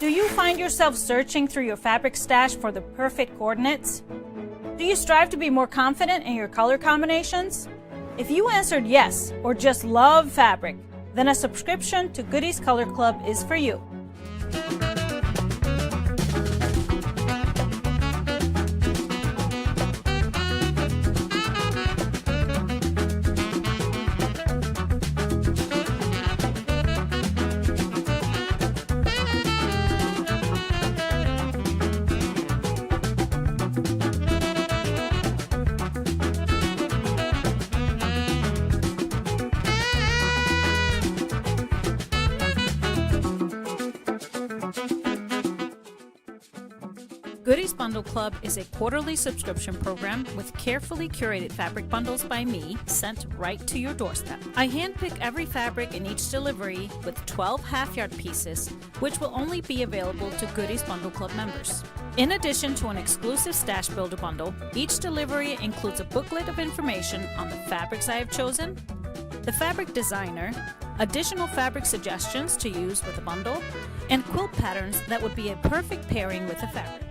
Do you find yourself searching through your fabric stash for the perfect coordinates? Do you strive to be more confident in your color combinations? If you answered yes, or just love fabric, then a subscription to GEasy Color Club is for you. GEasy Bundle Club is a quarterly subscription program with carefully curated fabric bundles by me sent right to your doorstep. I handpick every fabric in each delivery with 12 half-yard pieces, which will only be available to GEasy Bundle Club members. In addition to an exclusive Stash Builder bundle, each delivery includes a booklet of information on the fabrics I have chosen, the fabric designer, additional fabric suggestions to use with the bundle, and quilt patterns that would be a perfect pairing with the fabric.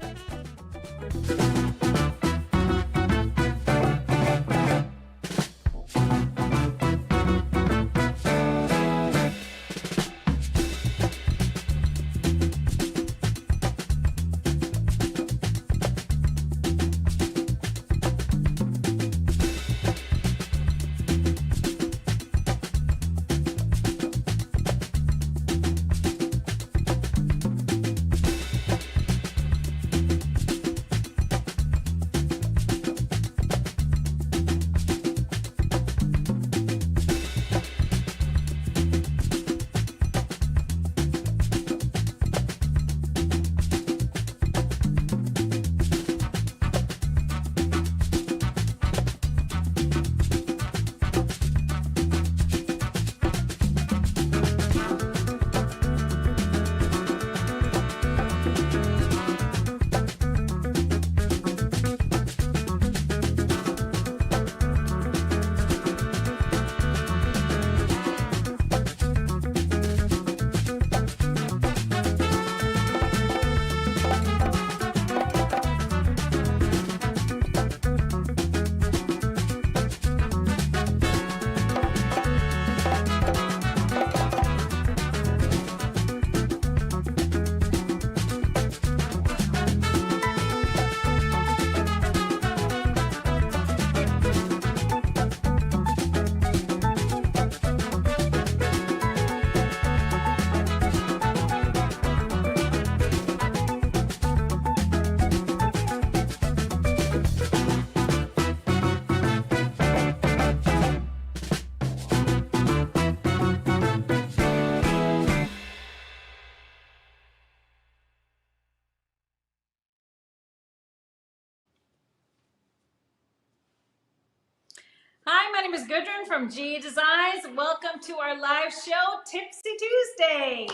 Hi, my name is Gudrun from GEasy Designs. Welcome to our live show, Tipsy Tuesday.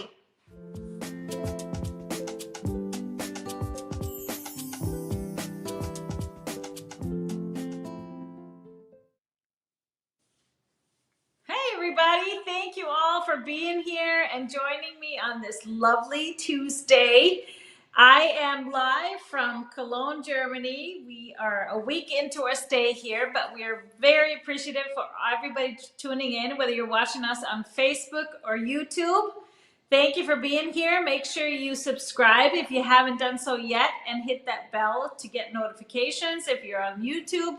Hey everybody, thank you all for being here and joining me on this lovely Tuesday. I am live from Cologne, Germany. We are a week into our stay here, but we are very appreciative for everybody tuning in, whether you're watching us on Facebook or YouTube. Thank you for being here. Make sure you subscribe if you haven't done so yet and hit that bell to get notifications if you're on YouTube,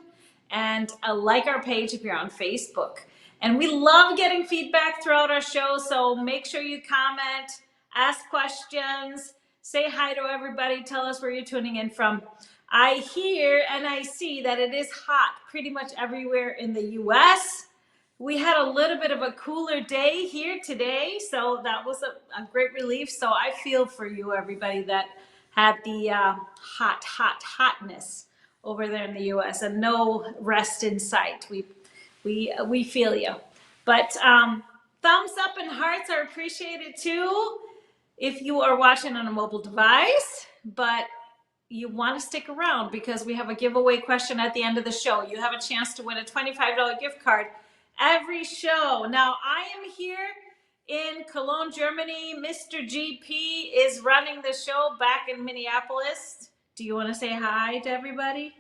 and like our page if you're on Facebook. And we love getting feedback throughout our show, so make sure you comment, ask questions, say hi to everybody, tell us where you're tuning in from. I hear and I see that it is hot pretty much everywhere in the US. We had a little bit of a cooler day here today, so that was a great relief. So I feel for you, everybody that had the hotness over there in the US and no rest in sight. We feel you. But thumbs up and hearts are appreciated too if you are watching on a mobile device, but you want to stick around because we have a giveaway question at the end of the show. You have a chance to win a $25 gift card every show. Now, I am here in Cologne, Germany. Mr. GP is running the show back in Minneapolis. Do you want to say hi to everybody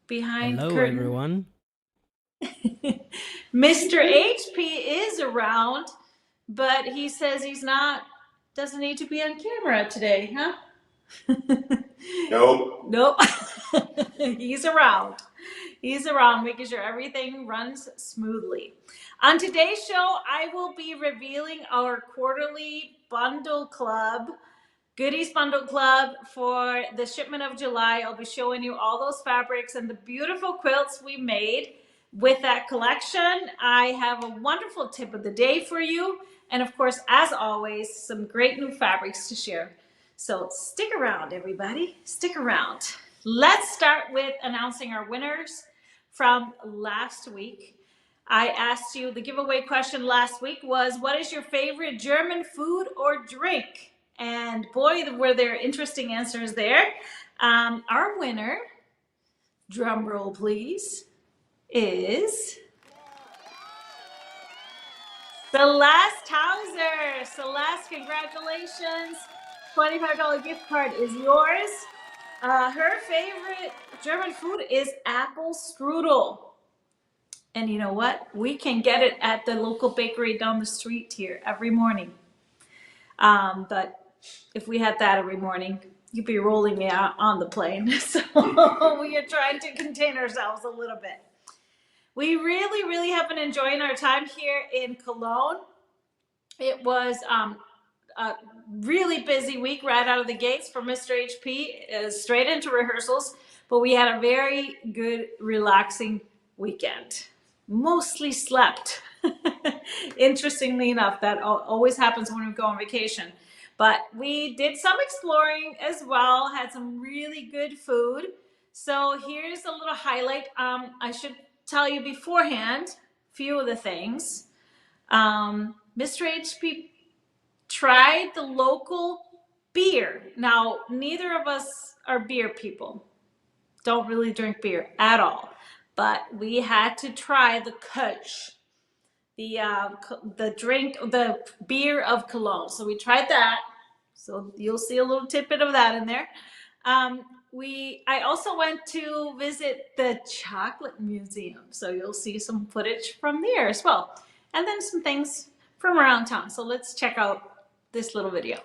behind the Hello, curtain? everyone. Mr. HP is around, but he says doesn't need to be on camera today, huh? Nope. He's around. He's around, making sure everything runs smoothly. On today's show, I will be revealing our quarterly bundle club, goodies bundle club for the shipment of July. I'll be showing you all those fabrics and the beautiful quilts we made with that collection. I have a wonderful tip of the day for you. And of course, as always, some great new fabrics to share. So stick around, everybody. Stick around. Let's start with announcing our winners from last week. I asked you, the giveaway question last week was, what is your favorite German food or drink? And boy, were there interesting answers there. Our winner, drum roll please, is Celeste Hauser. Celeste, congratulations. $25 gift card is yours. Her favorite German food is apple strudel. And you know what? We can get it at the local bakery down the street here every morning. But if we had that every morning, you'd be rolling me out on the plane. So we are trying to contain ourselves a little bit. We really, really have been enjoying our time here in Cologne. It was a really busy week right out of the gates for Mr. HP, straight into rehearsals, but we had a very good, relaxing weekend. Mostly slept. Interestingly enough, that always happens when we go on vacation. But we did some exploring as well, had some really good food. So here's a little highlight. I should tell you beforehand a few of the things. Mr. HP tried the local beer. Now, neither of us are beer people. Don't really drink beer at all. But we had to try the Kölsch, the drink, the beer of Cologne. So we tried that. So you'll see a little tidbit of that in there. I also went to visit the chocolate museum. So you'll see some footage from there as well. And then some things from around town. So let's check out this little video.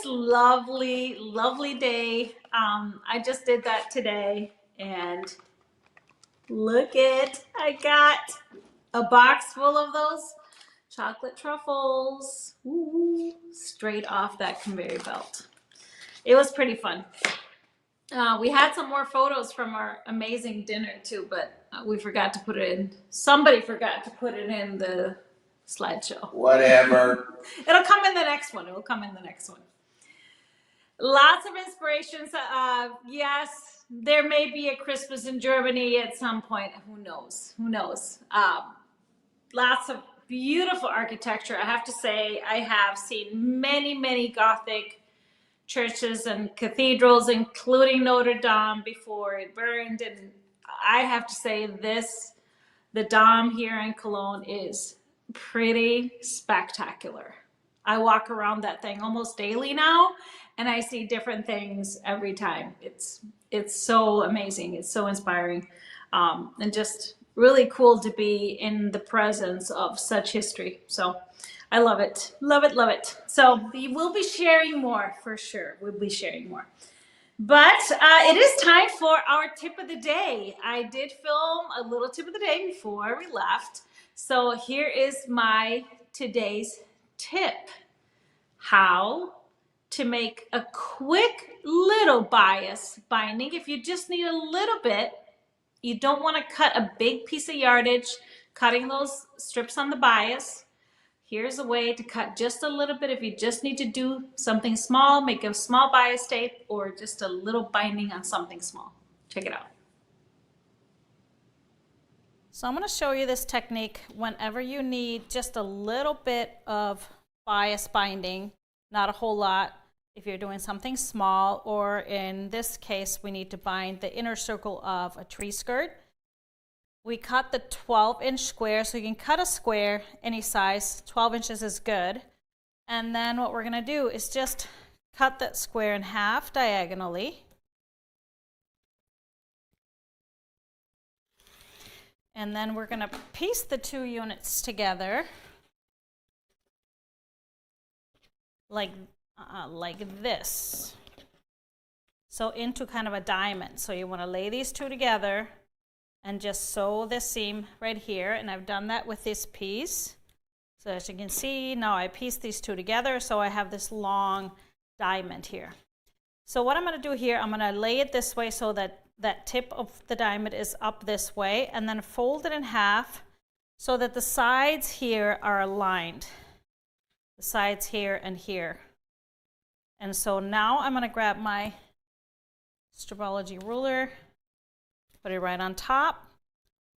lovely, lovely day. I just did that today, and look I got a box full of those chocolate truffles. Ooh, straight off that conveyor belt. It was pretty fun. We had some more photos from our amazing dinner too, but we forgot to put it in. Somebody forgot to put it in the slideshow. Whatever. It'll come in the next one. Lots of inspirations. Yes, there may be a Christmas in Germany at some point. Who knows? Lots of beautiful architecture. I have to say, I have seen many Gothic churches and cathedrals, including Notre Dame, before it burned. And I have to say, the Dome here in Cologne is pretty spectacular. I walk around that thing almost daily now, and I see different things every time. It's so amazing. It's so inspiring, and just really cool to be in the presence of such history. So I love it. Love it. So we will be sharing more for sure. We'll be sharing more. But it is time for our tip of the day. I did film a little tip of the day before we left. So here is my today's tip. How to make a quick little bias binding. If you just need a little bit, you don't want to cut a big piece of yardage, cutting those strips on the bias. Here's a way to cut just a little bit if you just need to do something small, make a small bias tape, or just a little binding on something small. Check it out. So I'm going to show you this technique whenever you need just a little bit of bias binding, not a whole lot. If you're doing something small, or in this case, we need to bind the inner circle of a tree skirt. We cut the 12-inch square, so you can cut a square any size. 12 inches is good. And then what we're going to do is just cut that square in half diagonally. And then we're going to piece the two units together like this. So into kind of a diamond. So you want to lay these two together and just sew this seam right here. And I've done that with this piece. So as you can see, now I pieced these two together, so I have this long diamond here. So what I'm going to do here, I'm going to lay it this way so that that tip of the diamond is up this way, and then fold it in half so that the sides here are aligned. The sides here and here. And so now I'm going to grab my Stribology ruler, put it right on top.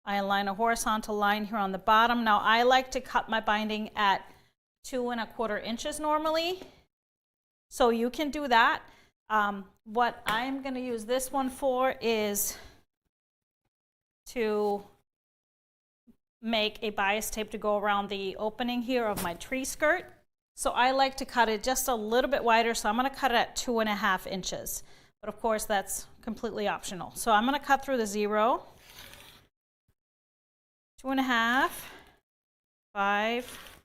I align a horizontal line here on the bottom. Now I like to cut my binding at 2 1/4 inches normally. So you can do that. What I'm going to use this one for is to make a bias tape to go around the opening here of my tree skirt. So I like to cut it just a little bit wider, so I'm going to cut it at 2 1/2 inches. But of course, that's completely optional. So I'm going to cut through the 0, 2 1/2, 5,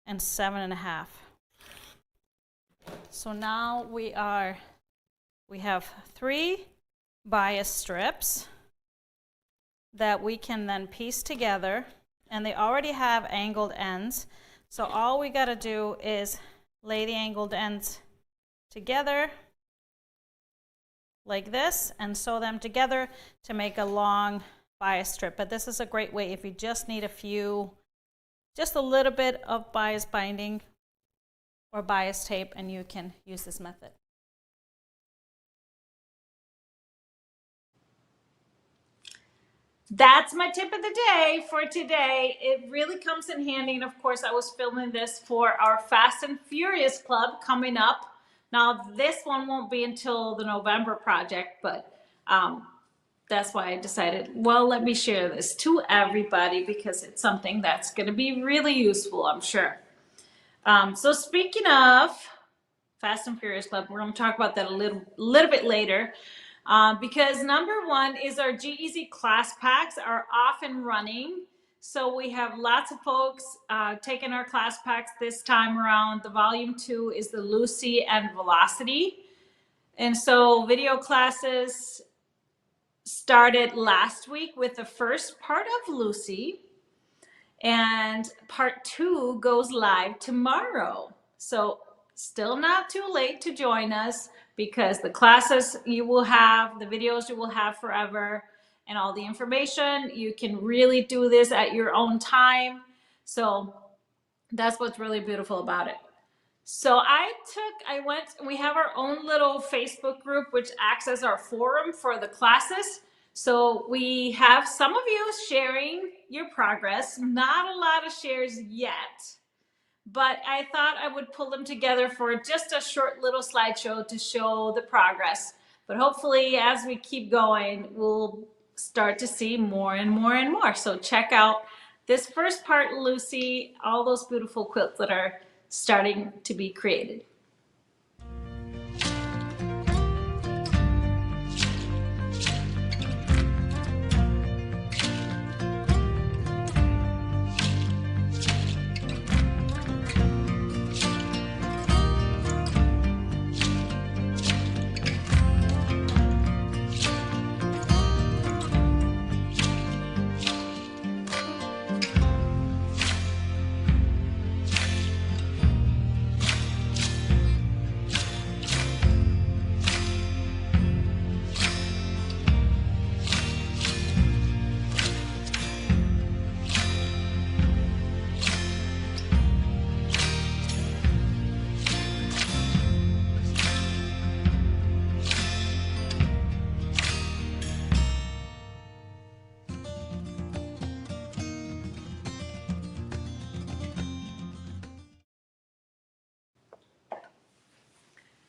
and 7 1/2. So now we have 3 bias strips that we can then piece together, and they already have angled ends. So all we got to do is lay the angled ends together like this and sew them together to make a long bias strip. But this is a great way if you just need just a little bit of bias binding or bias tape, and you can use this method. That's my tip of the day for today. It really comes in handy, and of course I was filming this for our Fast and Furious Club coming up. Now this one won't be until the November project, but that's why I decided, well, let me share this to everybody because it's something that's going to be really useful, I'm sure. So speaking of Fast and Furious Club, we're going to talk about that a little bit later. Because number 1 is our GEasy class packs are off and running. So we have lots of folks taking our class packs this time around. The volume 2 is the Lucy and Velocity. And so video classes started last week with the first part of Lucy, and part 2 goes live tomorrow. So still not too late to join us, because the classes you will have, the videos you will have forever, and all the information. You can really do this at your own time. So that's what's really beautiful about it. So we have our own little Facebook group, which acts as our forum for the classes. So we have some of you sharing your progress, not a lot of shares yet, but I thought I would pull them together for just a short little slideshow to show the progress. But hopefully, as we keep going, we'll start to see more and more and more. So check out this first part, Lucy, all those beautiful quilts that are starting to be created.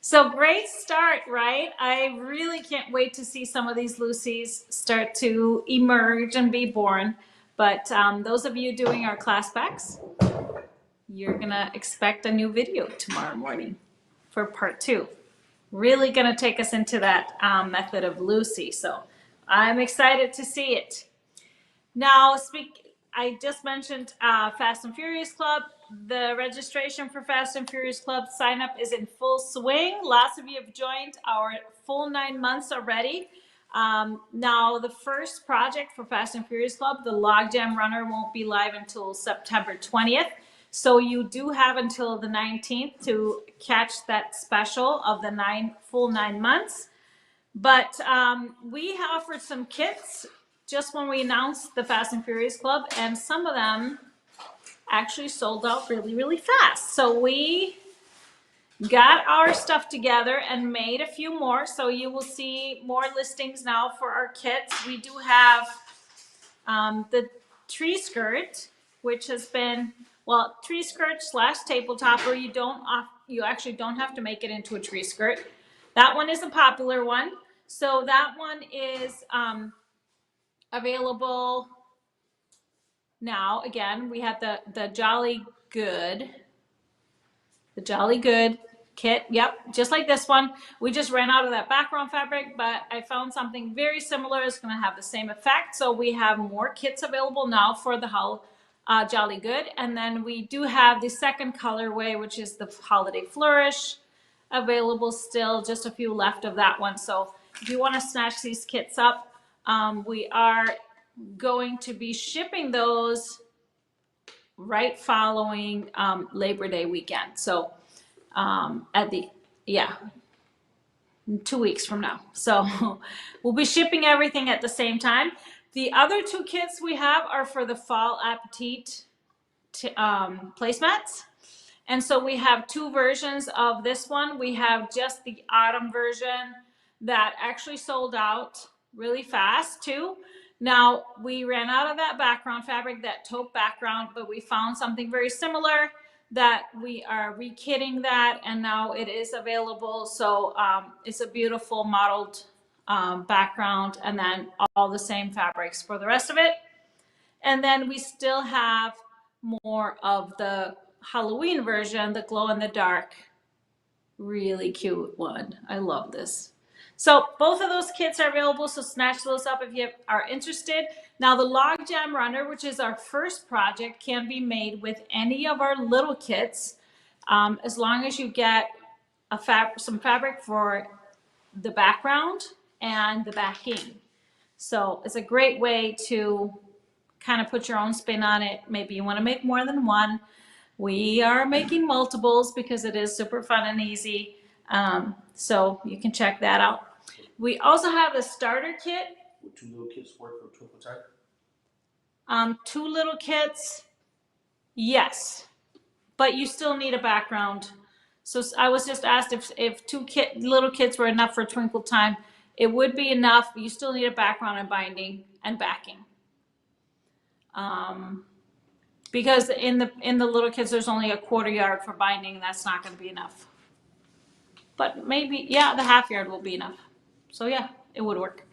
So great start, right? I really can't wait to see some of these Lucy's start to emerge and be born. But those of you doing our class packs, you're gonna expect a new video tomorrow morning for part 2. Really gonna take us into that method of Lucy. So I'm excited to see it. Now, I just mentioned Fast and Furious Club. The registration for Fast and Furious Club sign up is in full swing. Lots of you have joined our full 9 months already. Now, the first project for Fast and Furious Club, the Logjam Runner, won't be live until September 20th. So you do have until the 19th to catch that special of the full 9 months. But we offered some kits just when we announced the Fast and Furious Club, and some of them actually sold out really, really fast. So we got our stuff together and made a few more. So you will see more listings now for our kits. We do have the tree skirt, which has been, well, tree skirt / tabletop, or you actually don't have to make it into a tree skirt. That one is a popular one. So that one is available now. Again, we had the Jolly Good kit. Yep, just like this one. We just ran out of that background fabric, but I found something very similar. It's going to have the same effect. So we have more kits available now for the Jolly Good. And then we do have the second colorway, which is the Holiday Flourish, available still. Just a few left of that one. So if you want to snatch these kits up, we are going to be shipping those right following Labor Day weekend. So yeah, 2 weeks from now. So we'll be shipping everything at the same time. The other 2 kits we have are for the Fall Appetit placemats. And so we have 2 versions of this one. We have just the autumn version that actually sold out really fast too. Now, we ran out of that background fabric, that taupe background, but we found something very similar that we are rekitting that, and now it is available. So it's a beautiful mottled background, and then all the same fabrics for the rest of it. And then we still have more of the Halloween version, the glow in the dark, really cute one. I love this. So both of those kits are available, so snatch those up if you are interested. Now the log jam runner, which is our first project, can be made with any of our little kits, as long as you get some fabric for the background and the backing. So it's a great way to kind of put your own spin on it. Maybe you want to make more than one. We are making multiples because it is super fun and easy. So you can check that out. We also have the starter kit. Would 2 little kits work for twinkle type? 2 little kits, yes, but you still need a background. So I was just asked if 2 little kits were enough for twinkle time. It would be enough. You still need a background and binding and backing. Because in the little kits, there's only a 1/4 yard for binding. That's not going to be enough. But maybe, yeah, the 1/2 yard will be enough. So yeah, it would work.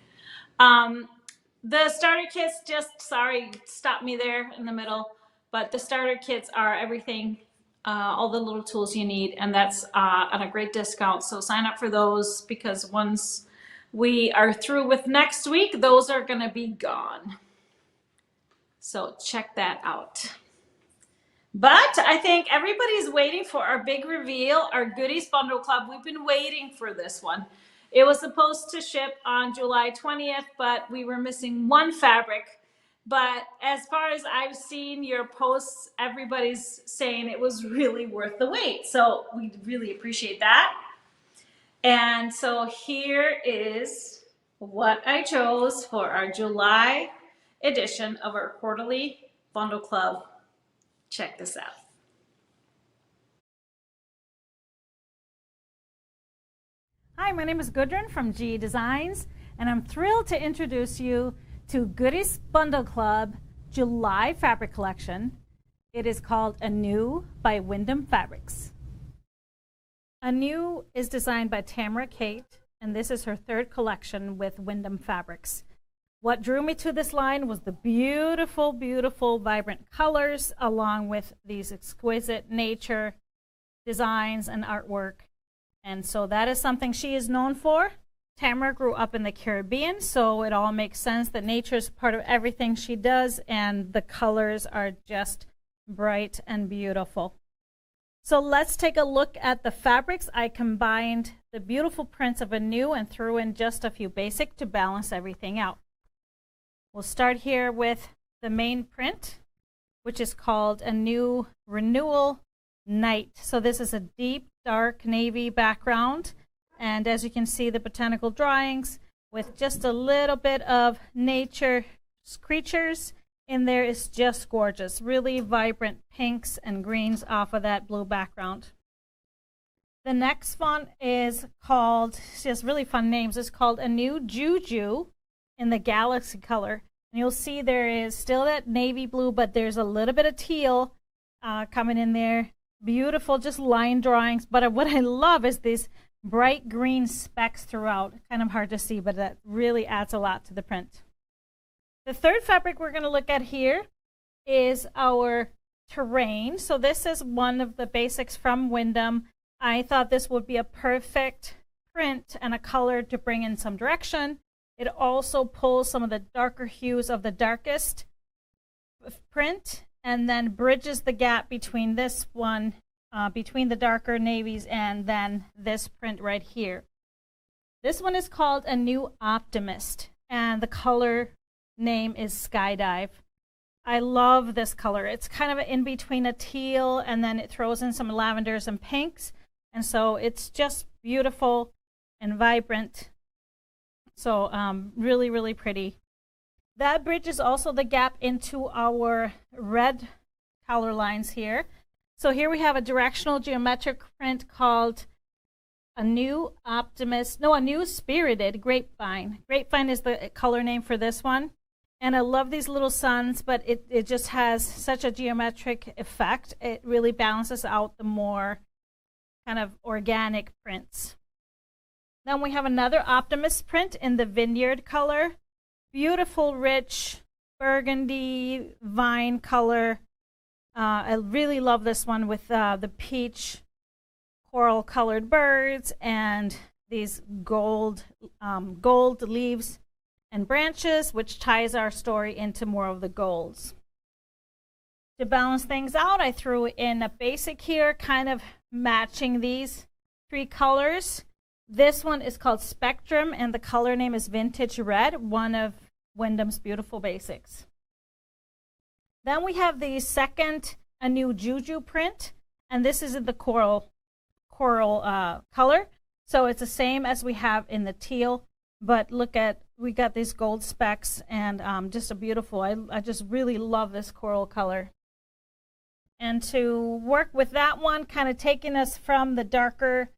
The starter kits, just sorry, stop me there in the middle. But the starter kits are everything, all the little tools you need, and that's on a great discount. So sign up for those, because once we are through with next week, those are going to be gone. So check that out. But I think everybody's waiting for our big reveal, our Goodies Bundle Club. We've been waiting for this one. It was supposed to ship on July 20th, but we were missing one fabric. But as far as I've seen your posts, everybody's saying it was really worth the wait. So we really appreciate that. And so here is what I chose for our July edition of our quarterly bundle club. Check this out. Hi, my name is Gudrun from GE Designs, and I'm thrilled to introduce you to Goodies Bundle Club July Fabric Collection. It is called Anew by Wyndham Fabrics. Anew is designed by Tamara Kate, and this is her 3rd collection with Wyndham Fabrics. What drew me to this line was the beautiful, beautiful, vibrant colors, along with these exquisite nature designs and artwork. And so that is something she is known for. Tamara grew up in the Caribbean, so it all makes sense that nature is part of everything she does, and the colors are just bright and beautiful. So let's take a look at the fabrics. I combined the beautiful prints of Anew and threw in just a few basic to balance everything out. We'll start here with the main print, which is called Anew Renewal Night. So this is a deep, dark navy background. And as you can see, the botanical drawings with just a little bit of nature creatures in there is just gorgeous. Really vibrant pinks and greens off of that blue background. The next font is called, she has really fun names, it's called Anew Juju in the Galaxy color. And you'll see there is still that navy blue, but there's a little bit of teal coming in there. Beautiful, just line drawings. But what I love is these bright green specks throughout. Kind of hard to see, but that really adds a lot to the print. The third fabric we're going to look at here is our terrain. So this is one of the basics from Wyndham. I thought this would be a perfect print and a color to bring in some direction. It also pulls some of the darker hues of the darkest print and then bridges the gap between this one, between the darker navies and then this print right here. This one is called Anew Optimist, and the color name is Skydive. I love this color. It's kind of in between a teal and then it throws in some lavenders and pinks. And so it's just beautiful and vibrant. So really, really pretty. That bridges also the gap into our red color lines here. So here we have a directional geometric print called Anew Optimist, no, Anew Spirited Grapevine. Grapevine is the color name for this one. And I love these little suns, but it just has such a geometric effect. It really balances out the more kind of organic prints. Then we have another Optimist print in the Vineyard color. Beautiful, rich, burgundy vine color. I really love this one with the peach coral colored birds and these gold leaves and branches, which ties our story into more of the golds. To balance things out, I threw in a basic here, kind of matching these 3 colors. This one is called Spectrum, and the color name is Vintage Red, one of Wyndham's beautiful basics. Then we have the second, a new Juju print, and this is in the coral color. So it's the same as we have in the teal, but look at, we got these gold specks and just a beautiful, I just really love this coral color. And to work with that one, kind of taking us from the darker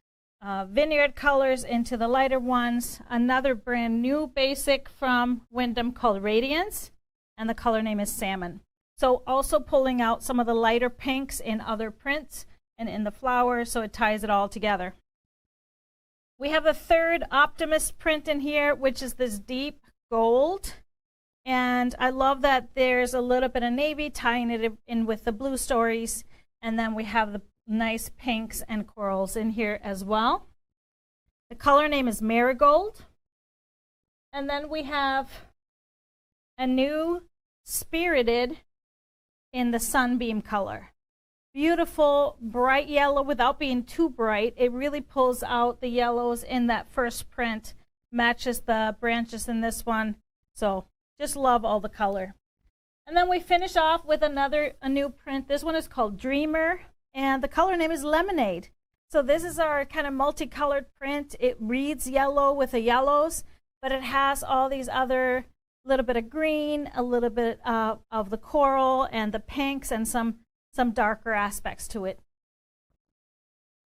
vineyard colors into the lighter ones, another brand new basic from Wyndham called Radiance, and the color name is Salmon. So also pulling out some of the lighter pinks in other prints and in the flowers, so it ties it all together. We have a third Optimist print in here, which is this deep gold. And I love that there's a little bit of navy tying it in with the blue stories. And then we have the nice pinks and corals in here as well. The color name is Marigold. And then we have a new Spirited in the Sunbeam color. Beautiful, bright yellow without being too bright. It really pulls out the yellows in that first print, matches the branches in this one. So just love all the color. And then we finish off with a new print. This one is called Dreamer, and the color name is Lemonade. So this is our kind of multicolored print. It reads yellow with the yellows, but it has all these other, little bit of green, a little bit of the coral and the pinks, and some darker aspects to it.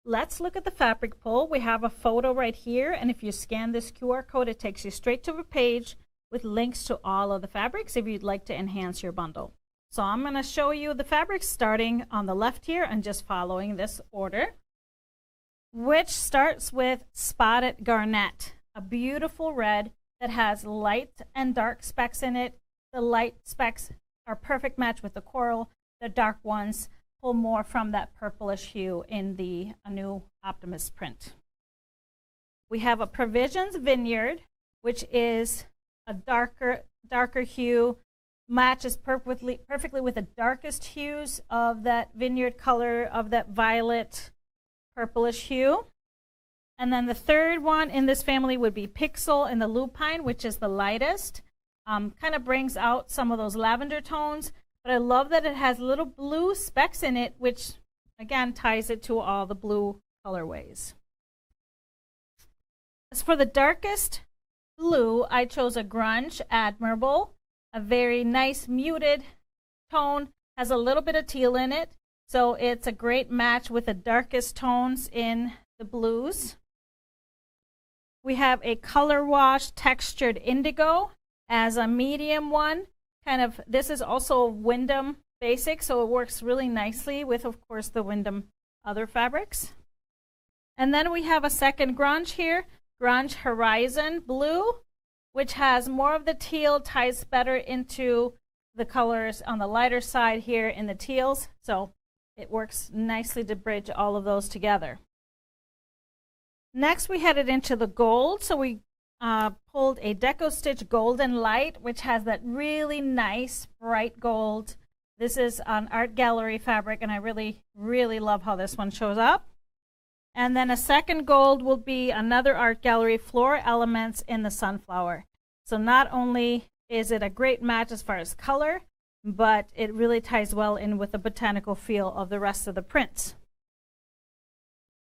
Let's look at the fabric pull. We have a photo right here, and if you scan this QR code, it takes you straight to a page with links to all of the fabrics if you'd like to enhance your bundle. So I'm going to show you the fabrics starting on the left here and just following this order, which starts with Spotted Garnet, a beautiful red that has light and dark specks in it. The light specks are a perfect match with the coral. The dark ones pull more from that purplish hue in the new Optimist print. We have a Provisions Vineyard, which is a darker hue, matches perfectly with the darkest hues of that vineyard color, of that violet purplish hue. And then the third one in this family would be Pixel in the Lupine, which is the lightest. Kind of brings out some of those lavender tones. But I love that it has little blue specks in it, which again ties it to all the blue colorways. As for the darkest blue, I chose a Grunge Admirable, a very nice muted tone, has a little bit of teal in it, so it's a great match with the darkest tones in the blues. We have a Color Wash Textured Indigo as a medium one. This is also a Wyndham basic, so it works really nicely with, of course, the Wyndham other fabrics. And then we have a second grunge here, Grunge Horizon Blue, which has more of the teal, ties better into the colors on the lighter side here in the teals, so it works nicely to bridge all of those together. Next, we headed into the gold, so we pulled a Deco Stitch Golden Light, which has that really nice bright gold. This is an art gallery fabric, and I really, really love how this one shows up. And then a second gold will be another art gallery Floral Elements in the Sunflower. So not only is it a great match as far as color, but it really ties well in with the botanical feel of the rest of the prints.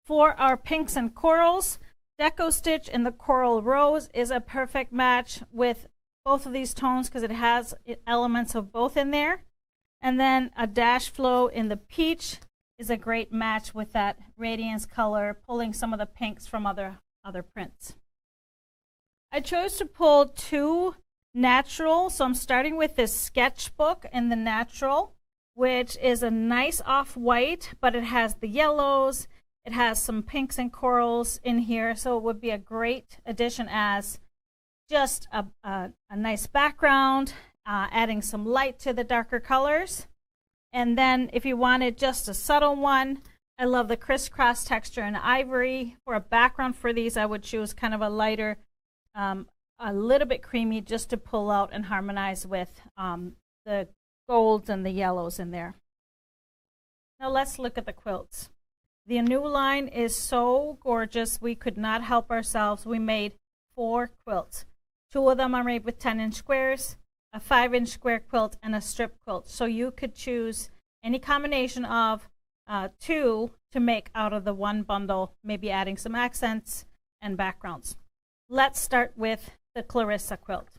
For our pinks and corals, Deco Stitch in the Coral Rose is a perfect match with both of these tones because it has elements of both in there. And then a Dash Flow in the Peach is a great match with that Radiance color, pulling some of the pinks from other prints. I chose to pull two natural, so I'm starting with this Sketchbook in the natural, which is a nice off-white, but it has the yellows. It has some pinks and corals in here, so it would be a great addition as just a nice background, adding some light to the darker colors. And then if you wanted just a subtle one, I love the crisscross texture in ivory. For a background for these, I would choose kind of a lighter, a little bit creamy, just to pull out and harmonize with the golds and the yellows in there. Now let's look at the quilts. The new line is so gorgeous. We could not help ourselves. We made 4 quilts. 2 of them are made with 10-inch squares, a 5-inch square quilt, and a strip quilt. So you could choose any combination of 2 to make out of the one bundle, maybe adding some accents and backgrounds. Let's start with the Clarissa quilt.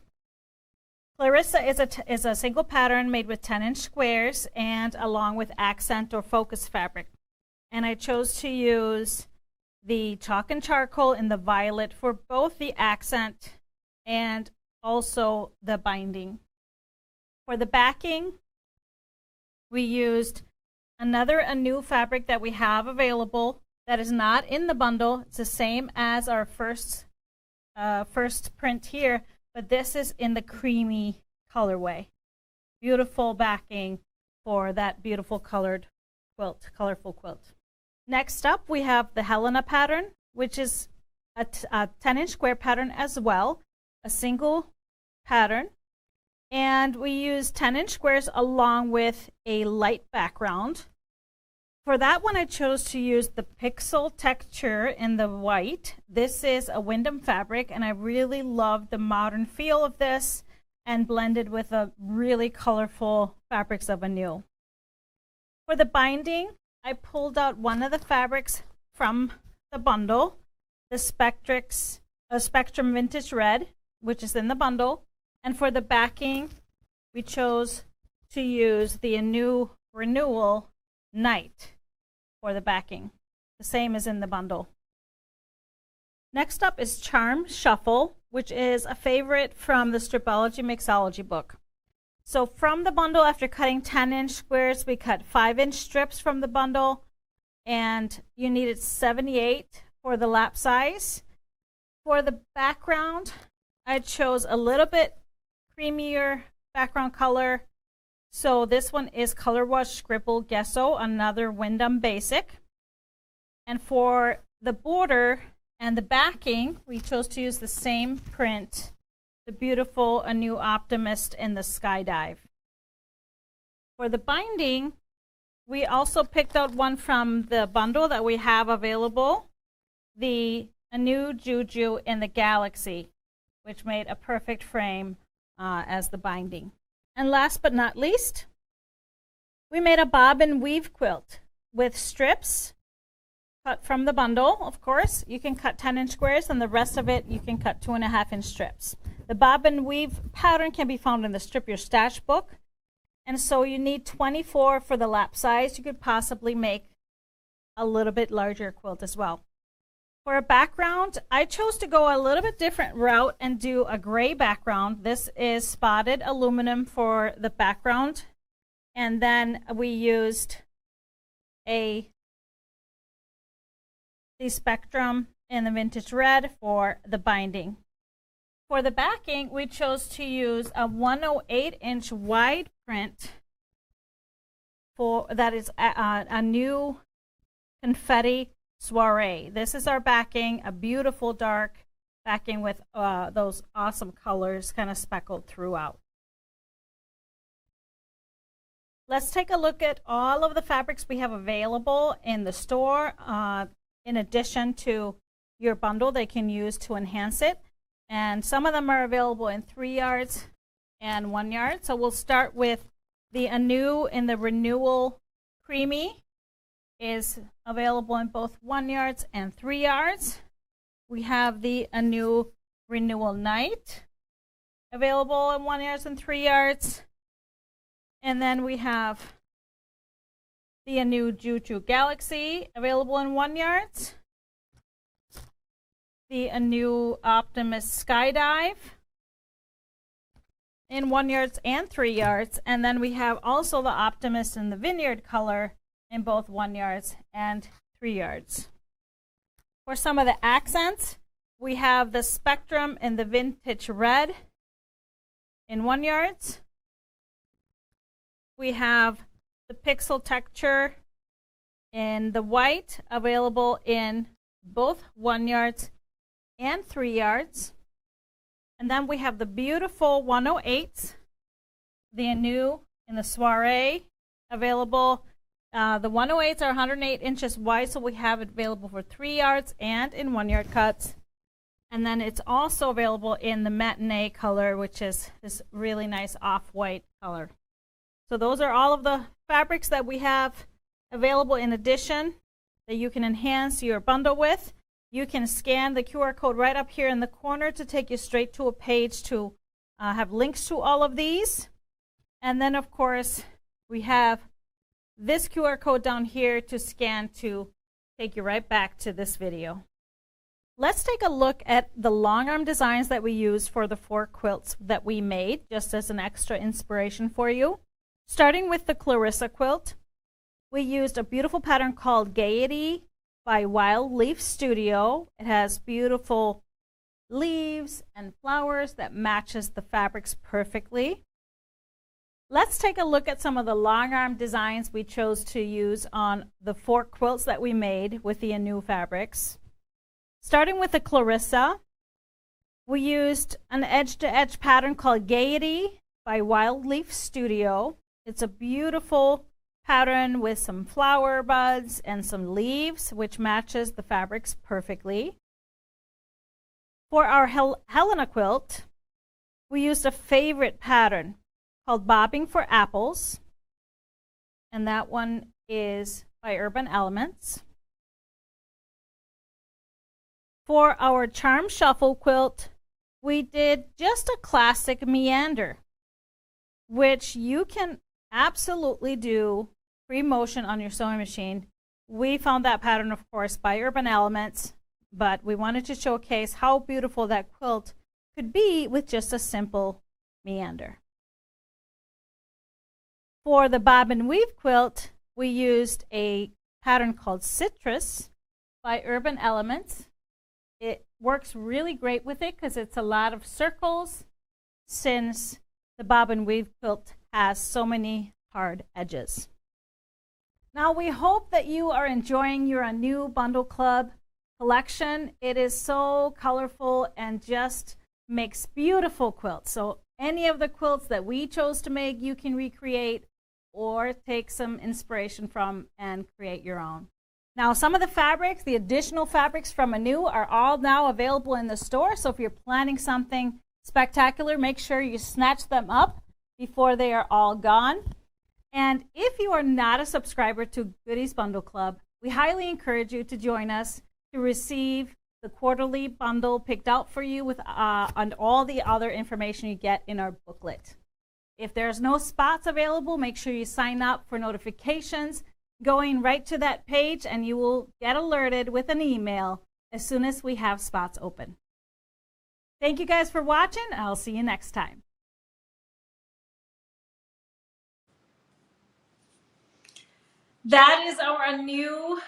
Clarissa is a single pattern made with 10-inch squares and along with accent or focus fabric. And I chose to use the chalk and charcoal in the violet for both the accent and also the binding. For the backing, we used a new fabric that we have available that is not in the bundle. It's the same as our first print here, but this is in the creamy colorway. Beautiful backing for that beautiful colored quilt, colorful quilt. Next up, we have the Helena pattern, which is a 10-inch square pattern as well, a single pattern. And we use 10-inch squares along with a light background. For that one, I chose to use the pixel texture in the white. This is a Wyndham fabric, and I really love the modern feel of this and blended with a really colorful fabrics of a new. For the binding, I pulled out one of the fabrics from the bundle, the Spectrum Vintage Red, which is in the bundle. And for the backing, we chose to use the new Renewal Night for the backing, the same as in the bundle. Next up is Charm Shuffle, which is a favorite from the Stripology Mixology book. So from the bundle, after cutting 10-inch squares, we cut 5-inch strips from the bundle, and you needed 78 for the lap size. For the background, I chose a little bit creamier background color. So this one is Color Wash Scribble Gesso, another Wyndham basic. And for the border and the backing, we chose to use the same print, the beautiful A New Optimist in the Skydive. For the binding, we also picked out one from the bundle that we have available, the A New Juju in the Galaxy, which made a perfect frame as the binding. And last but not least, we made a bob and weave quilt with strips cut from the bundle. Of course, you can cut 10-inch squares, and the rest of it you can cut 2.5-inch strips. The bob and weave pattern can be found in the Strip Your Stash book. And so you need 24 for the lap size. You could possibly make a little bit larger quilt as well. For a background, I chose to go a little bit different route and do a gray background. This is spotted aluminum for the background. And then we used the Spectrum in the Vintage Red for the binding. For the backing, we chose to use a 108-inch wide print that is a new confetti soiree. This is our backing, a beautiful dark backing with those awesome colors kind of speckled throughout. Let's take a look at all of the fabrics we have available in the store. In addition to your bundle, they can use to enhance it. And some of them are available in 3 yards and 1 yard. So we'll start with the Anew in the Renewal Creamy. Is available in both 1 yards and 3 yards. We have the Anew Renewal Night available in 1 yards and 3 yards. And then we have the Anew Juju Galaxy available in 1 yards. The Anew Optimist Skydive in 1 yards and 3 yards. And then we have also the Optimist in the Vineyard color in both 1 yards and 3 yards. For some of the accents, we have the Spectrum in the Vintage Red in 1 yards. We have the Pixel Texture in the white, available in both 1 yards and 3 yards. And then we have the beautiful 108s, the new in the soiree, available. The 108s are 108 inches wide, so we have it available for 3 yards and in 1 yard cuts. And then it's also available in the matinee color, which is this really nice off-white color. So those are all of the fabrics that we have available in addition that you can enhance your bundle with. You can scan the QR code right up here in the corner to take you straight to a page to have links to all of these. And then, of course, we have this QR code down here to scan to take you right back to this video. Let's take a look at the Longarm designs that we used for the 4 quilts that we made, just as an extra inspiration for you. Starting with the Clarissa quilt, we used a beautiful pattern called Gaiety by Wild Leaf Studio. It has beautiful leaves and flowers that matches the fabrics perfectly. Let's take a look at some of the Longarm designs we chose to use on the 4 quilts that we made with the new fabrics. Starting with the Clarissa, we used an edge-to-edge pattern called Gaiety by Wild Leaf Studio. It's a beautiful pattern with some flower buds and some leaves, which matches the fabrics perfectly. For our Helena quilt, we used a favorite pattern called Bobbing for Apples, and that one is by Urban Elements. For our Charm Shuffle quilt, we did just a classic meander, which you can absolutely do free motion on your sewing machine. We found that pattern, of course, by Urban Elements, but we wanted to showcase how beautiful that quilt could be with just a simple meander. For the Bob and Weave quilt, we used a pattern called Citrus by Urban Elements. It works really great with it because it's a lot of circles, since the Bob and Weave quilt has so many hard edges. Now we hope that you are enjoying your new Bundle Club collection. It is so colorful and just makes beautiful quilts. So any of the quilts that we chose to make, you can recreate or take some inspiration from and create your own. Now, some of the fabrics, the additional fabrics from Anew, are all now available in the store. So if you're planning something spectacular, make sure you snatch them up before they are all gone. And if you are not a subscriber to Goodies Bundle Club, we highly encourage you to join us to receive the quarterly bundle picked out for you with on all the other information you get in our booklet. If there's no spots available, make sure you sign up for notifications going right to that page, and you will get alerted with an email as soon as we have spots open. Thank you guys for watching. I'll see you next time. That is our new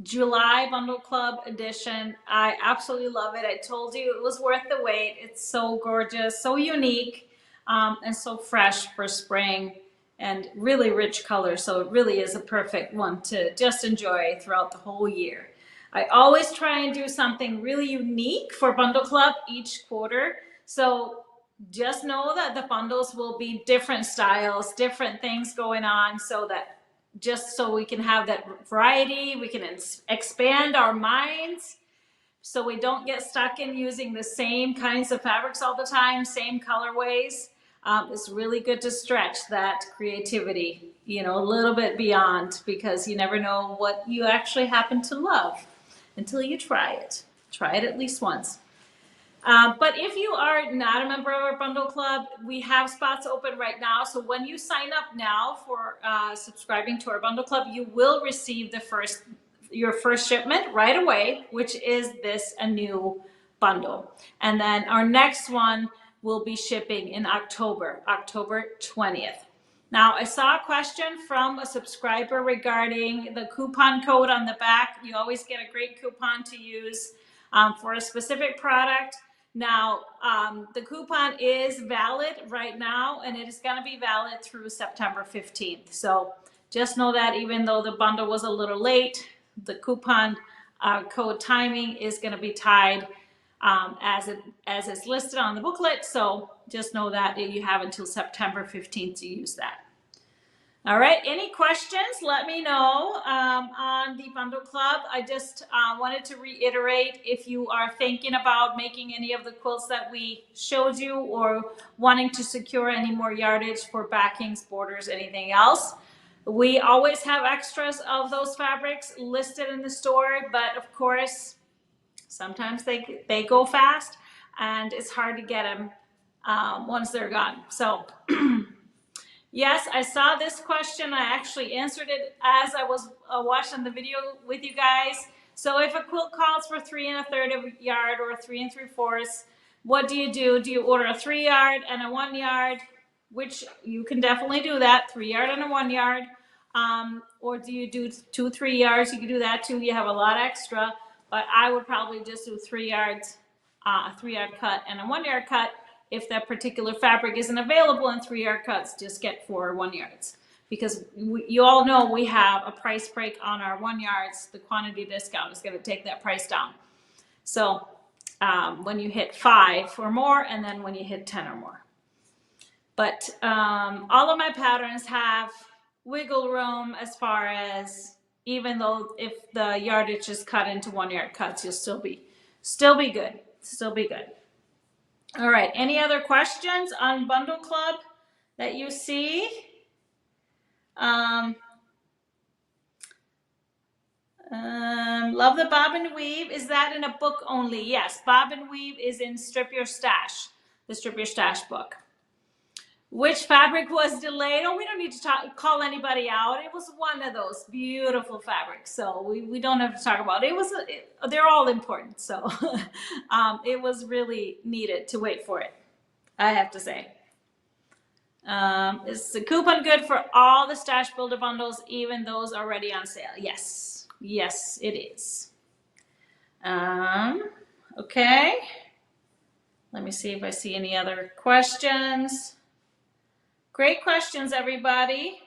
July Bundle Club edition. I absolutely love it. I told you it was worth the wait. It's so gorgeous, so unique, and so fresh for spring, and really rich color. So it really is a perfect one to just enjoy throughout the whole year. I always try and do something really unique for Bundle Club each quarter. So just know that the bundles will be different styles, different things going on, so that just so we can have that variety, we can expand our minds so we don't get stuck in using the same kinds of fabrics all the time, same colorways. It's really good to stretch that creativity, you know, a little bit beyond, because you never know what you actually happen to love until you try it. Try it at least once. But if you are not a member of our Bundle Club, we have spots open right now. So when you sign up now for subscribing to our Bundle Club, you will receive your first shipment right away, which is this Anew bundle. And then our next one will be shipping in October 20th. Now, I saw a question from a subscriber regarding the coupon code on the back. You always get a great coupon to use for a specific product. Now, the coupon is valid right now, and it is going to be valid through September 15th. So just know that even though the bundle was a little late, the coupon code timing is going to be tied as it's listed on the booklet. So just know that you have until September 15th to use that. All right, any questions, let me know on the Bundle Club. I just wanted to reiterate, if you are thinking about making any of the quilts that we showed you or wanting to secure any more yardage for backings, borders, anything else, we always have extras of those fabrics listed in the store, but of course, sometimes they go fast and it's hard to get them once they're gone. So yes, I saw this question. I actually answered it as I was watching the video with you guys. So if a quilt calls for 3 1/3 of a yard or 3 3/4, what do you do? Do you order a 3 yard and a 1 yard, which you can definitely do that, 3 yard and a 1 yard, or do you do 2 3 yards? You can do that too. You have a lot extra, but I would probably just do 3 yards, a 3 yard cut and a 1 yard cut. If that particular fabric isn't available in 3 yard cuts, just get 4 1 yards. Because you all know we have a price break on our 1 yards. The quantity discount is going to take that price down. So when you hit 5 or more, and then when you hit 10 or more. But all of my patterns have wiggle room as far as, even though if the yardage is cut into 1 yard cuts, you'll still be good. Still be good. All right, any other questions on Bundle Club that you see? Love the bob and weave. Is that in a book only? Yes, bob and weave is in Strip Your Stash, the Strip Your Stash book. Which fabric was delayed? Oh, we don't need to call anybody out. It was one of those beautiful fabrics, so we don't have to talk about it. They're all important, so it was really needed to wait for it, I have to say. Is the coupon good for all the Stash Builder bundles, even those already on sale? Yes, yes, it is. Okay. Let me see if I see any other questions. Great questions, everybody.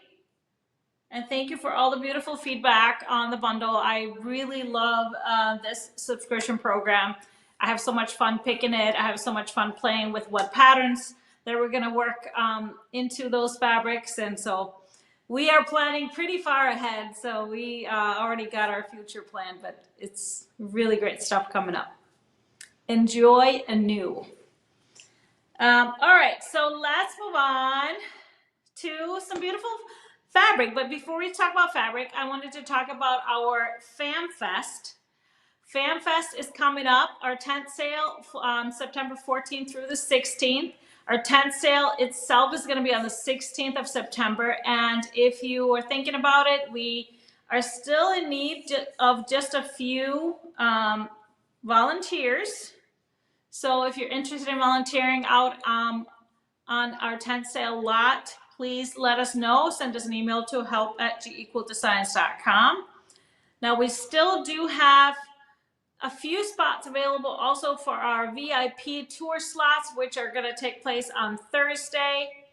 And thank you for all the beautiful feedback on the bundle. I really love this subscription program. I have so much fun picking it. I have so much fun playing with what patterns that we're going to work into those fabrics. And so we are planning pretty far ahead. So we already got our future planned, but it's really great stuff coming up. Enjoy anew. All right, so let's move on to some beautiful fabric. But before we talk about fabric, I wanted to talk about our Fam Fest. Fam Fest is coming up. Our tent sale on September 14th through the 16th. Our tent sale itself is going to be on the 16th of September. And if you are thinking about it, we are still in need of just a few volunteers. So if you're interested in volunteering out on our tent sale lot, please let us know. Send us an email to help@gequiltdesigns.com. Now we still do have a few spots available also for our VIP tour slots, which are going to take place on Thursday,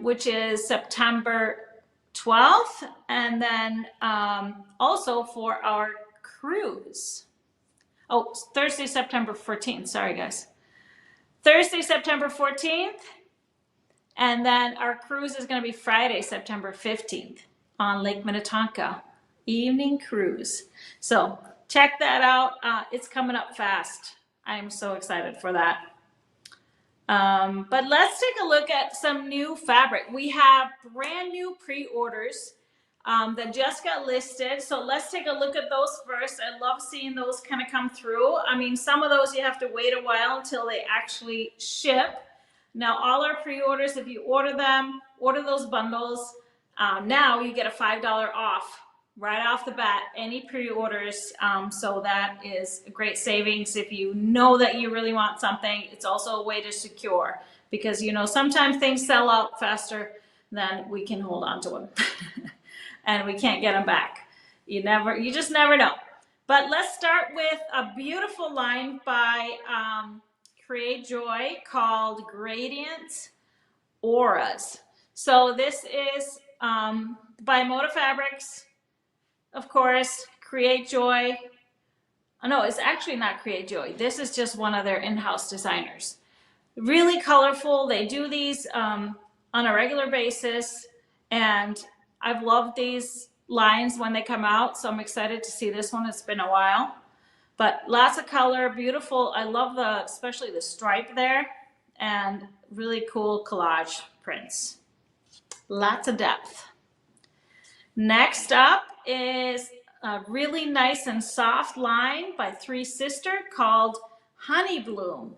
which is September 12th, and then also for our cruise. Oh, Thursday, September 14th. Sorry, guys. Thursday, September 14th. And then our cruise is going to be Friday, September 15th on Lake Minnetonka. Evening cruise. So check that out. It's coming up fast. I am so excited for that. But let's take a look at some new fabric. We have brand new pre-orders that just got listed. So let's take a look at those first. I love seeing those kind of come through. I mean, some of those you have to wait a while until they actually ship. Now, all our pre-orders, if you order them, order those bundles, now you get a $5 off right off the bat, any pre-orders. So that is a great savings. If you know that you really want something, it's also a way to secure, because, you know, sometimes things sell out faster than we can hold on to them. And we can't get them back. You just never know. But let's start with a beautiful line by Create Joy called Gradient Auras. So this is by Moda Fabrics, of course, Create Joy. Oh, no, it's actually not Create Joy. This is just one of their in-house designers. Really colorful. They do these on a regular basis, and I've loved these lines when they come out, so I'm excited to see this one. It's been a while, but lots of color, beautiful. I love especially the stripe there, and really cool collage prints. Lots of depth. Next up is a really nice and soft line by Three Sister called Honey Bloom.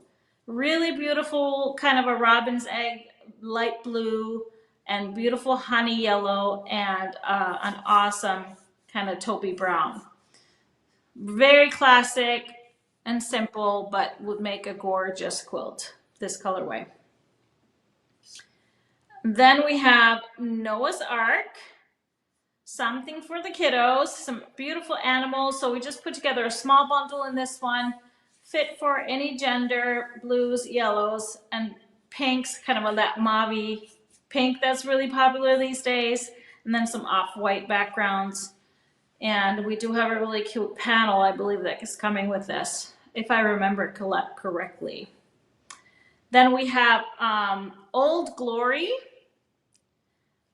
Really beautiful, kind of a robin's egg, light blue, and beautiful honey yellow, and an awesome kind of taupey brown. Very classic and simple, but would make a gorgeous quilt, this colorway. Then we have Noah's Ark. Something for the kiddos, some beautiful animals. So we just put together a small bundle in this one, fit for any gender, blues, yellows, and pinks, kind of that mauve pink that's really popular these days, and then some off-white backgrounds. And we do have a really cute panel, I believe, that is coming with this, if I remember correctly. Then we have Old Glory,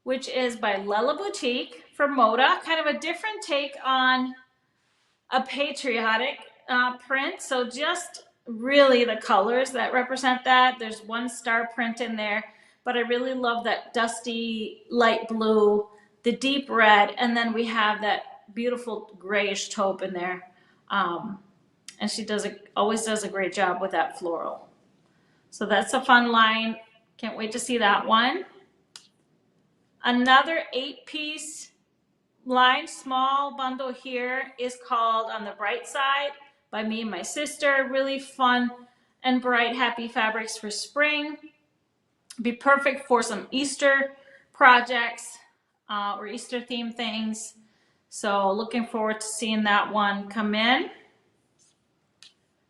which is by Lella Boutique from Moda. Kind of a different take on a patriotic print. So just really the colors that represent that. There's one star print in there, but I really love that dusty light blue, the deep red, and then we have that beautiful grayish taupe in there. And she always does a great job with that floral. So that's a fun line. Can't wait to see that one. Another 8-piece line, small bundle here, is called On the Bright Side by me and my sister. Really fun and bright, happy fabrics for spring. Be perfect for some Easter projects or Easter themed things. So looking forward to seeing that one come in.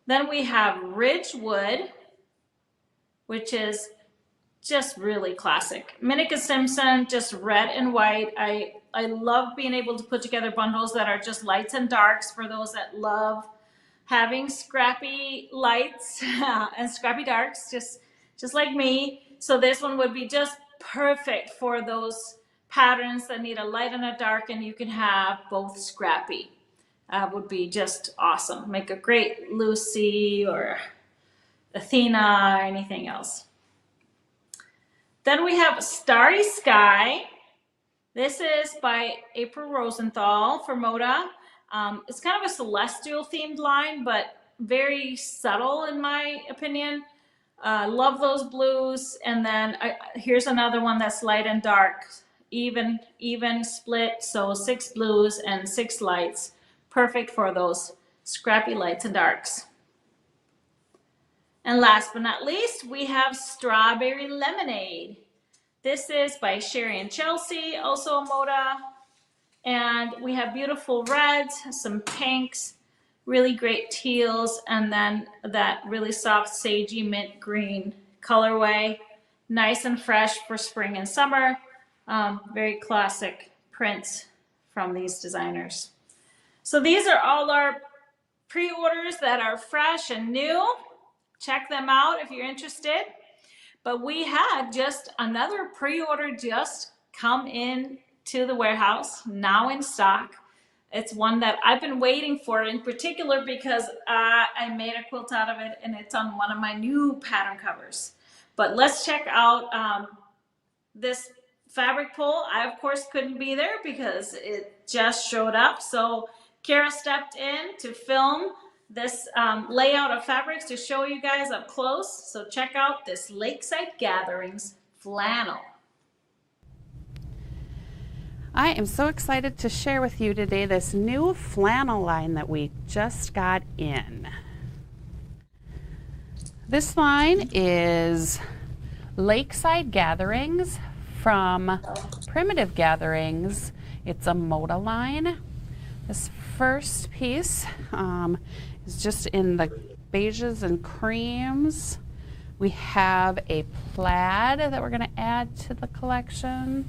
Then we have Ridgewood, which is just really classic. Minnica Simpson, just red and white. I love being able to put together bundles that are just lights and darks for those that love having scrappy lights and scrappy darks, just like me. So this one would be just perfect for those patterns that need a light and a dark, and you can have both scrappy. Would be just awesome. Make a great Lucy or Athena or anything else. Then we have Starry Sky. This is by April Rosenthal for Moda. It's kind of a celestial themed line, but very subtle in my opinion. Love those blues. And then here's another one that's light and dark, even split. So 6 blues and 6 lights. Perfect for those scrappy lights and darks. And last but not least, we have Strawberry Lemonade. This is by Sherry and Chelsea, also a Moda. And we have beautiful reds, some pinks, really great teals, and then that really soft sagey mint green colorway. Nice and fresh for spring and summer. Very classic prints from these designers. So these are all our pre-orders that are fresh and new. Check them out if you're interested. But we had just another pre-order just come in to the warehouse, now in stock. It's one that I've been waiting for in particular because I made a quilt out of it, and it's on one of my new pattern covers. But let's check out this fabric pull. I, of course, couldn't be there because it just showed up. So Kara stepped in to film this layout of fabrics to show you guys up close. So check out this Lakeside Gatherings flannel. I am so excited to share with you today this new flannel line that we just got in. This line is Lakeside Gatherings from Primitive Gatherings. It's a Moda line. This first piece is just in the beiges and creams. We have a plaid that we're going to add to the collection.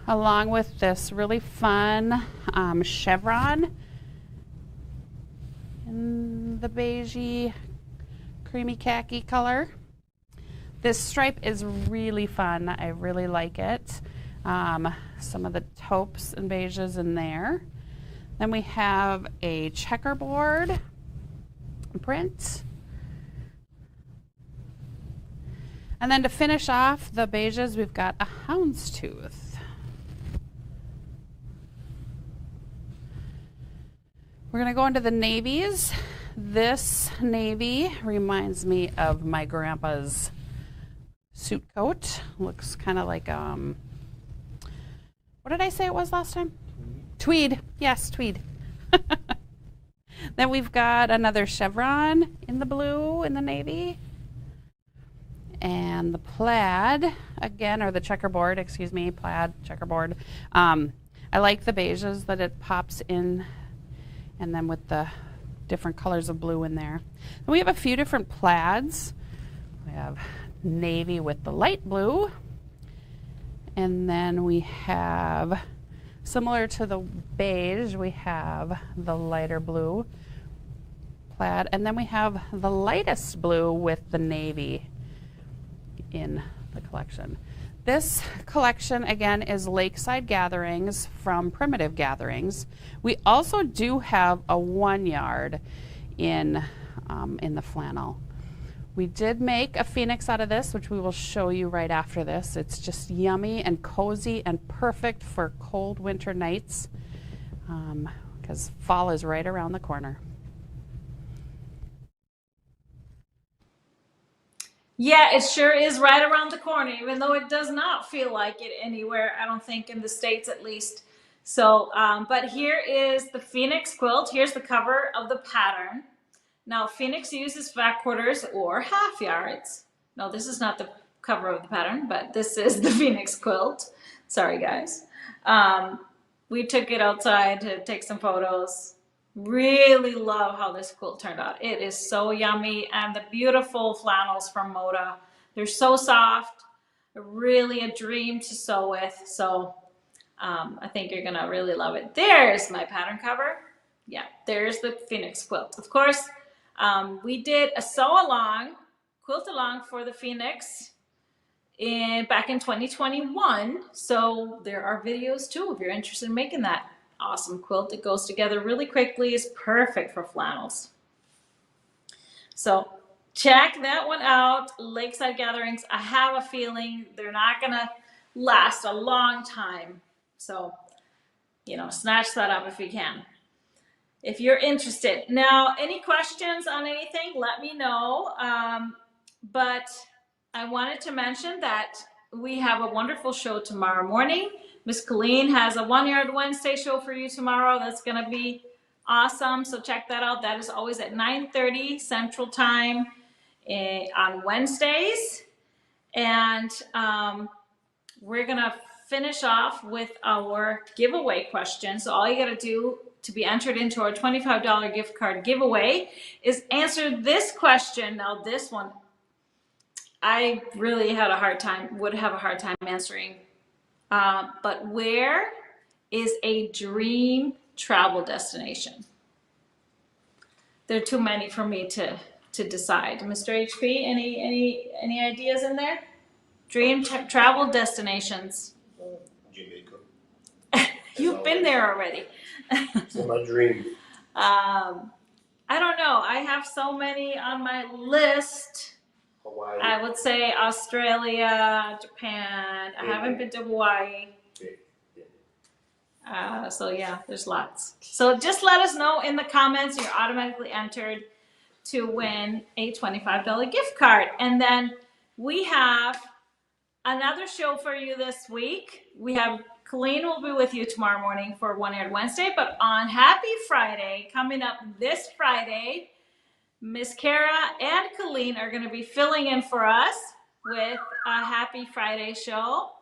along with this really fun chevron in the beigey creamy khaki color. This stripe is really fun. I really like it. Some of the taupes and beiges in there. Then we have a checkerboard print. And then to finish off the beiges, we've got a houndstooth. We're going to go into the navies. This navy reminds me of my grandpa's suit coat. Looks kind of like, what did I say it was last time? Tweed. Yes, tweed. Then we've got another chevron in the blue in the navy. And the plaid, again, or the checkerboard, excuse me, plaid, checkerboard. I like the beiges that it pops in, and then with the different colors of blue in there. And we have a few different plaids. We have navy with the light blue, and then we have, similar to the beige, we have the lighter blue plaid, and then we have the lightest blue with the navy in the collection. This collection, again, is Lakeside Gatherings from Primitive Gatherings. We also do have a 1 yard in the flannel. We did make a phoenix out of this, which we will show you right after this. It's just yummy and cozy and perfect for cold winter nights because fall is right around the corner. Yeah, it sure is right around the corner, even though it does not feel like it anywhere, I don't think, in the States at least. So, but here is the Phoenix quilt. Here's the cover of the pattern. Now, Phoenix uses fat quarters or half yards. No, this is not the cover of the pattern, but this is the Phoenix quilt. Sorry, guys. We took it outside to take some photos. Really love how this quilt turned out. It is so yummy, and the beautiful flannels from Moda. They're so soft, really a dream to sew with. So I think you're gonna really love it. There's my pattern cover. Yeah, there's the Phoenix quilt. Of course, we did a quilt along for the Phoenix back in 2021. So there are videos too if you're interested in making that awesome quilt. It goes together really quickly. It's perfect for flannels. So check that one out. Lakeside Gatherings. I have a feeling they're not gonna last a long time. So, snatch that up if you can, if you're interested. Now, any questions on anything, let me know. But I wanted to mention that we have a wonderful show tomorrow morning. Miss Colleen has a 1 Yard Wednesday show for you tomorrow. That's going to be awesome. So check that out. That is always at 9:30 Central Time on Wednesdays. And we're going to finish off with our giveaway question. So all you got to do to be entered into our $25 gift card giveaway is answer this question. Now, this one, I really would have a hard time answering. But where is a dream travel destination? There are too many for me to decide. Mr. HP, any ideas in there? Dream travel destinations. Jamaica. You've been there already. It's my dream. I don't know. I have so many on my list. Hawaii. I would say Australia, Japan. I haven't been to Hawaii. So yeah, there's lots. So just let us know in the comments. You're automatically entered to win a $25 gift card. And then we have another show for you this week. Colleen will be with you tomorrow morning for 1 Yard Wednesday. But on Happy Friday, coming up this Friday, Miss Kara and Colleen are going to be filling in for us with a Happy Friday show.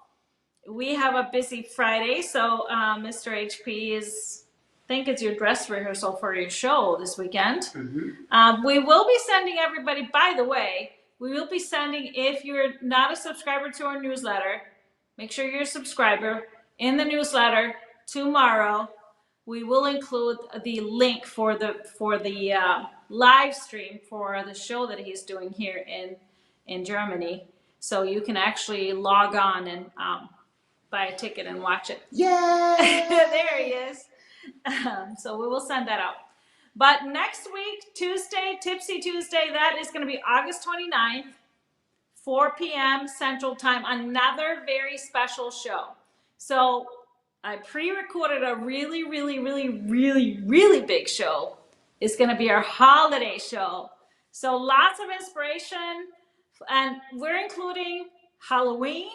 We have a busy Friday, so Mr. HP I think it's your dress rehearsal for your show this weekend. Mm-hmm. We will be sending everybody, by the way, if you're not a subscriber to our newsletter, make sure you're a subscriber. in the newsletter tomorrow, we will include the link for the live stream for the show that he's doing here in Germany. So you can actually log on and buy a ticket and watch it. Yeah. There he is. So we will send that out. But next week, Tuesday, Tipsy Tuesday, that is going to be August 29th, 4 p.m. Central Time, another very special show. So I pre-recorded a really, really, really, really, really big show. It's going to be our holiday show. So lots of inspiration, and we're including Halloween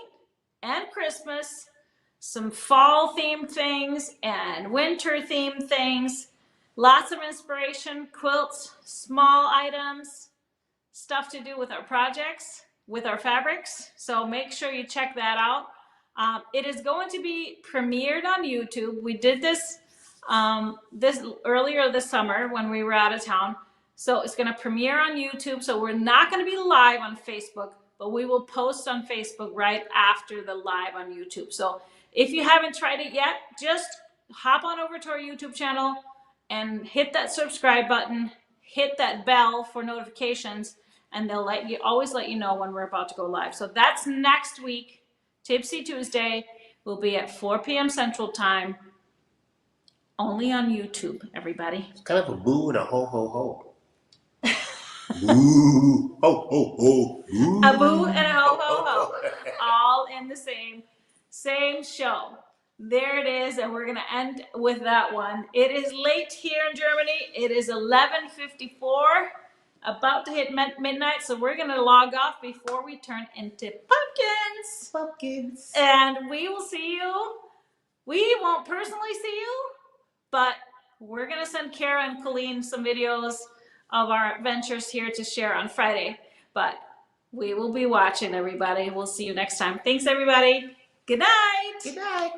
and Christmas, some fall themed things and winter themed things, lots of inspiration, quilts, small items, stuff to do with our projects, with our fabrics. So make sure you check that out. It is going to be premiered on YouTube. We did this earlier this summer when we were out of town. So it's going to premiere on YouTube. So we're not going to be live on Facebook, but we will post on Facebook right after the live on YouTube. So if you haven't tried it yet, just hop on over to our YouTube channel and hit that subscribe button, hit that bell for notifications, and they'll always let you know when we're about to go live. So that's next week. Tipsy Tuesday will be at 4 p.m. Central Time, only on YouTube, everybody. It's kind of a boo and a ho ho ho. Boo, ho ho ho. Boo. A boo and a ho ho ho, all in the same show. There it is, and we're gonna end with that one. It is late here in Germany. It is 11:54, about to hit midnight, so we're gonna log off before we turn into pumpkins. Pumpkins. And we will see you. We won't personally see you, but we're gonna send Kara and Colleen some videos of our adventures here to share on Friday. But we will be watching, everybody. We'll see you next time. Thanks, everybody. Good night. Good night.